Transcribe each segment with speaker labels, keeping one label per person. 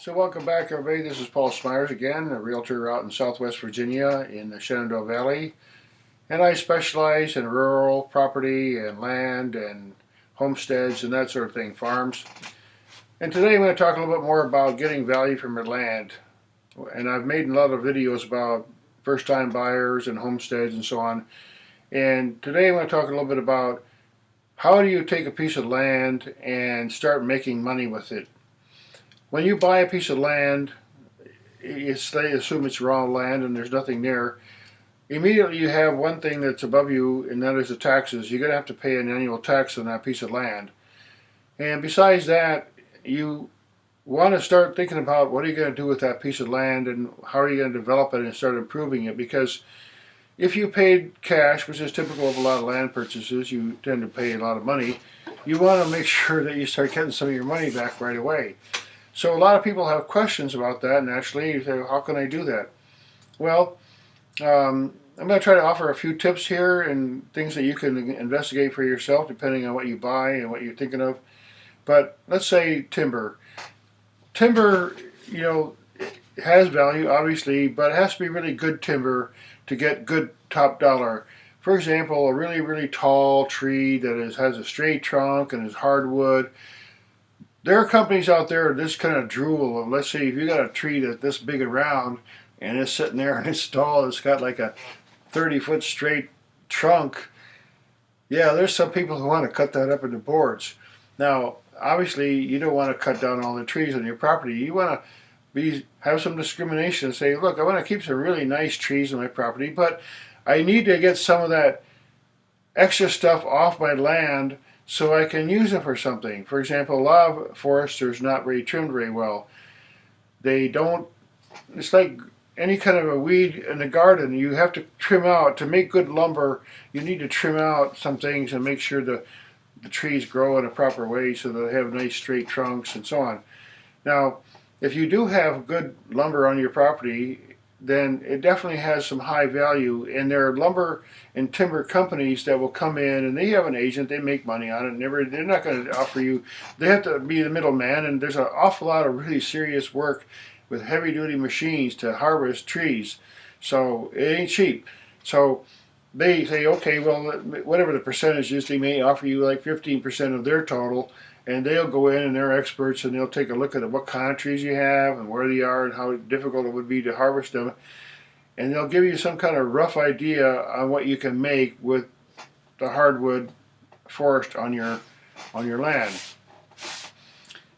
Speaker 1: So welcome back, everybody. This is Paul Smyers again, a realtor out in Southwest Virginia in the Shenandoah Valley. And I specialize in rural property and land and homesteads and that sort of thing, farms. And today I'm going to talk a little bit more about getting value from your land. And I've made a lot of videos about first-time buyers and homesteads and so on. And today I'm going to talk a little bit about how do you take a piece of land and start making money with it. When you buy a piece of land, they assume it's raw land and there's nothing there. Immediately you have one thing that's above you, and that is the taxes. You're going to have to pay an annual tax on that piece of land. And besides that, you want to start thinking about what are you going to do with that piece of land and how are you going to develop it and start improving it. Because if you paid cash, which is typical of a lot of land purchases, you tend to pay a lot of money. You want to make sure that you start getting some of your money back right away. So a lot of people have questions about that, naturally. You say, how can I do that? Well, I'm going to try to offer a few tips here and things that you can investigate for yourself depending on what you buy and what you're thinking of. But let's say timber. Timber, has value, obviously, but it has to be really good timber to get good top dollar. For example, a really, really tall tree that has a straight trunk and is hardwood. There are companies out there that just kind of drool. And let's say if you got a tree that's this big around and it's sitting there and it's tall, it's got like a 30-foot straight trunk. Yeah, there's some people who want to cut that up into boards. Now, obviously, you don't want to cut down all the trees on your property. You want to have some discrimination and say, look, I want to keep some really nice trees on my property, but I need to get some of that extra stuff off my land so I can use it for something. For example, a lot of foresters not really trimmed very well. They don't, it's like any kind of a weed in the garden. You have to trim out, to make good lumber, you need to trim out some things and make sure the trees grow in a proper way so they have nice straight trunks and so on. Now, if you do have good lumber on your property, then it definitely has some high value. And there are lumber and timber companies that will come in and they have an agent, they make money on it, and they're not going to offer you, they have to be the middleman, and there's an awful lot of really serious work with heavy duty machines to harvest trees. So it ain't cheap. So they say, okay, well, whatever the percentage is, they may offer you like 15% of their total, and they'll go in and they're experts and they'll take a look at what kind of trees you have and where they are and how difficult it would be to harvest them. And they'll give you some kind of rough idea on what you can make with the hardwood forest on your land.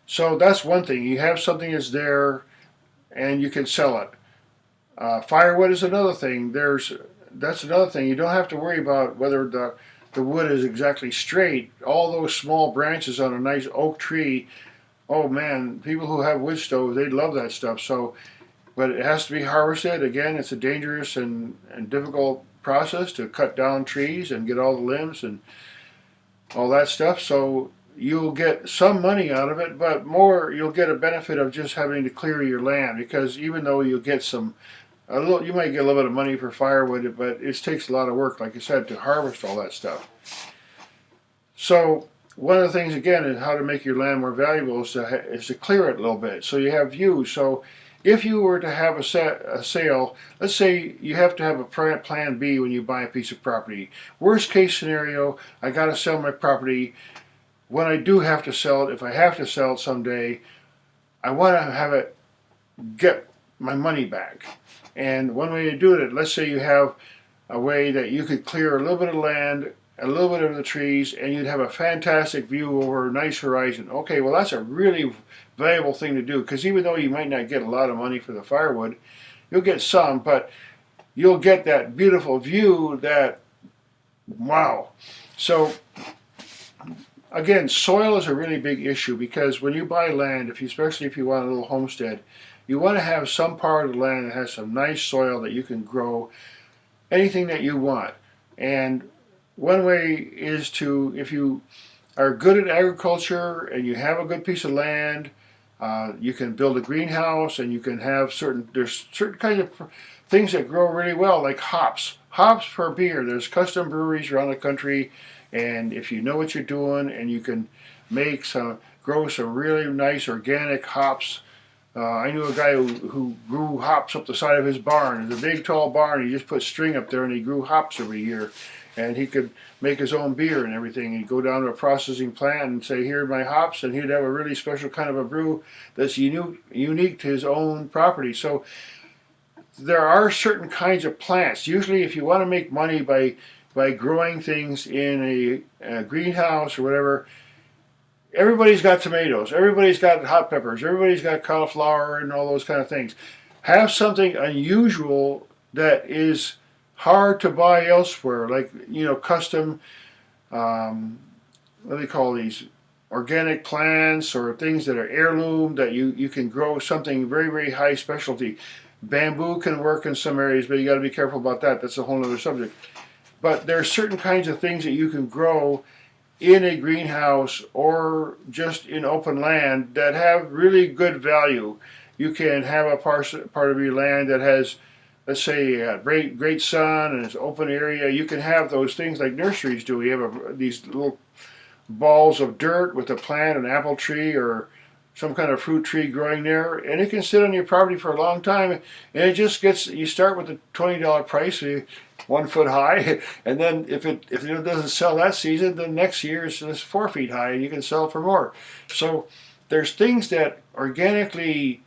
Speaker 1: So that's one thing. You have something that's there and you can sell it. Firewood is another thing. That's another thing. You don't have to worry about whether the wood is exactly straight. All those small branches on a nice oak tree, oh man, people who have wood stoves, they love that stuff. So, but it has to be harvested. Again, it's a dangerous and difficult process to cut down trees and get all the limbs and all that stuff. So you'll get some money out of it, but more you'll get a benefit of just having to clear your land, because even though you'll get you might get a little bit of money for firewood, but it takes a lot of work, like I said, to harvest all that stuff. So one of the things, again, is how to make your land more valuable is to clear it a little bit so you have views. So if you were to have a sale, let's say you have to have a plan B when you buy a piece of property. Worst case scenario, I got to sell my property. When I do have to sell it, if I have to sell it someday, I want to have it get my money back. And one way to do it, let's say you have a way that you could clear a little bit of land, a little bit of the trees, and you'd have a fantastic view over a nice horizon. Okay, well that's a really valuable thing to do, because even though you might not get a lot of money for the firewood, you'll get some, but you'll get that beautiful view that, wow. So again, soil is a really big issue, because when you buy land, especially if you want a little homestead, you want to have some part of the land that has some nice soil that you can grow anything that you want. And one way is to, if you are good at agriculture and you have a good piece of land, you can build a greenhouse, and you can have there's certain kinds of things that grow really well, like hops. Hops for beer. There's custom breweries around the country, and if you know what you're doing and you can grow some really nice organic hops, I knew a guy who grew hops up the side of his barn. It's a big, tall barn. He just put string up there and he grew hops every year. And he could make his own beer and everything. He'd go down to a processing plant and say, "Here are my hops," and he'd have a really special kind of a brew that's unique to his own property. So there are certain kinds of plants. Usually, if you want to make money by growing things in a greenhouse or whatever, everybody's got tomatoes, everybody's got hot peppers, everybody's got cauliflower and all those kind of things. Have something unusual that is hard to buy elsewhere, like custom. What do they call these? Organic plants or things that are heirloom that you can grow something very, very high specialty. Bamboo can work in some areas, but you got to be careful about that. That's a whole other subject. But there are certain kinds of things that you can grow in a greenhouse or just in open land that have really good value. You can have a part of your land that has, let's say, a great sun and it's open area. You can have those things like nurseries do. You have these little balls of dirt with a plant, an apple tree or some kind of fruit tree growing there, and it can sit on your property for a long time, and it just gets, you start with a $20 price, 1 foot high, and then if it doesn't sell that season, then next year it's 4 feet high and you can sell for more. So there's things that organically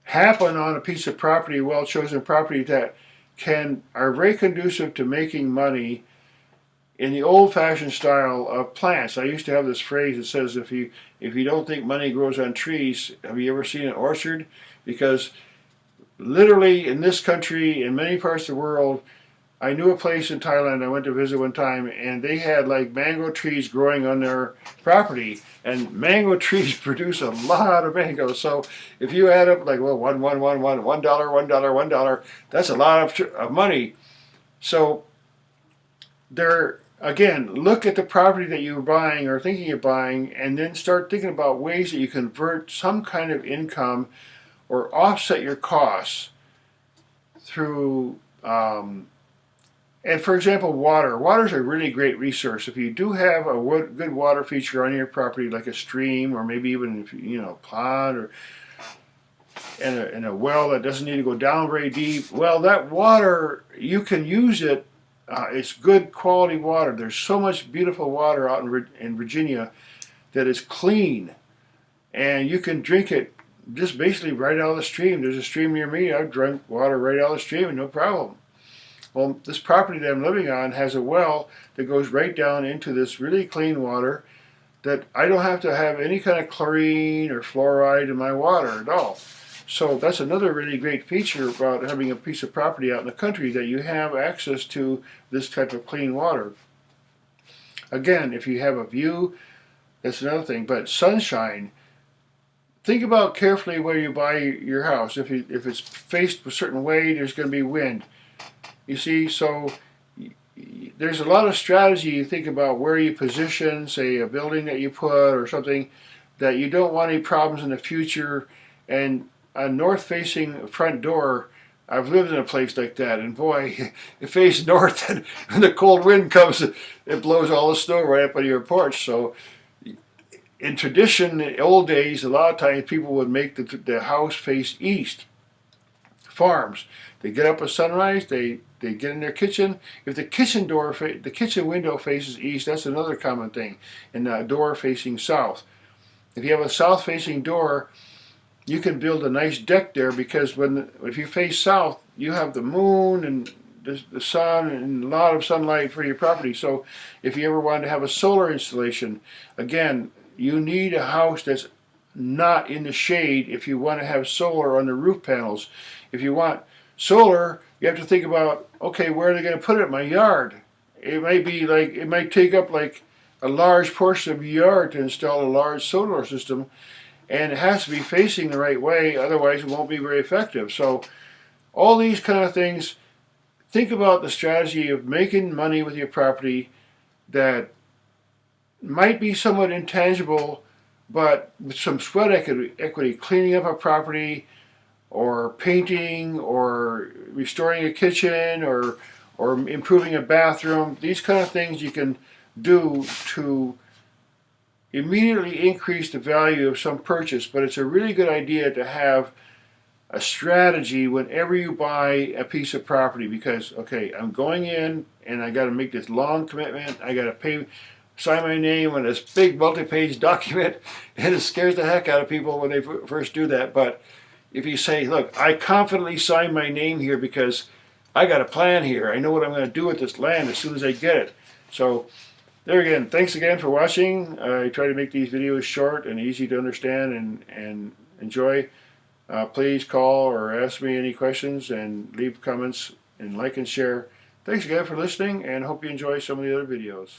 Speaker 1: happen on a piece of property, well chosen property, that are very conducive to making money in the old-fashioned style of plants. I used to have this phrase that says, if you don't think money grows on trees, have you ever seen an orchard? Because literally in this country, in many parts of the world, I knew a place in Thailand I went to visit one time, and they had like mango trees growing on their property, and mango trees produce a lot of mangoes. So if you add up like, well, $1, that's a lot of money. So again, look at the property that you're buying or thinking of buying, and then start thinking about ways that you convert some kind of income or offset your costs through, and for example, water. Water is a really great resource. If you do have a good water feature on your property, like a stream or maybe even a pond or and a well that doesn't need to go down very deep, well, that water, you can use it. It's good quality water. There's so much beautiful water out in Virginia that is clean, and you can drink it just basically right out of the stream. There's a stream near me. I've drank water right out of the stream and no problem. Well, this property that I'm living on has a well that goes right down into this really clean water that I don't have to have any kind of chlorine or fluoride in my water at all. So that's another really great feature about having a piece of property out in the country, that you have access to this type of clean water. Again, if you have a view, that's another thing. But sunshine, think about carefully where you buy your house. If it's faced a certain way, there's going to be wind. You see, so there's a lot of strategy you think about where you position, say a building that you put or something, that you don't want any problems in the future. And a north-facing front door, I've lived in a place like that, and boy, it faces north, and when the cold wind comes, it blows all the snow right up on your porch. So in tradition, in the old days, a lot of times people would make the house face east. Farms, they get up at sunrise, they get in their kitchen. If the kitchen window faces east, that's another common thing, and the door facing south. If you have a south-facing door, you can build a nice deck there, because if you face south, you have the moon and the sun and a lot of sunlight for your property. So if you ever wanted to have a solar installation, again, you need a house that's not in the shade if you want to have solar on the roof panels. If you want solar, you have to think about, okay, where are they going to put it in my yard? It might take up like a large portion of your yard to install a large solar system. And it has to be facing the right way, otherwise it won't be very effective. So all these kind of things, think about the strategy of making money with your property that might be somewhat intangible, but with some sweat equity, cleaning up a property or painting or restoring a kitchen or improving a bathroom. These kind of things you can do to immediately increase the value of some purchase, but it's a really good idea to have a strategy whenever you buy a piece of property, because okay, I'm going in and I got to make this long commitment. I got to sign my name on this big multi-page document, and it scares the heck out of people when they first do that. But if you say, look, I confidently sign my name here because I got a plan here. I know what I'm going to do with this land as soon as I get it. So there again, thanks again for watching. I try to make these videos short and easy to understand and enjoy. Please call or ask me any questions and leave comments and like and share. Thanks again for listening, and hope you enjoy some of the other videos.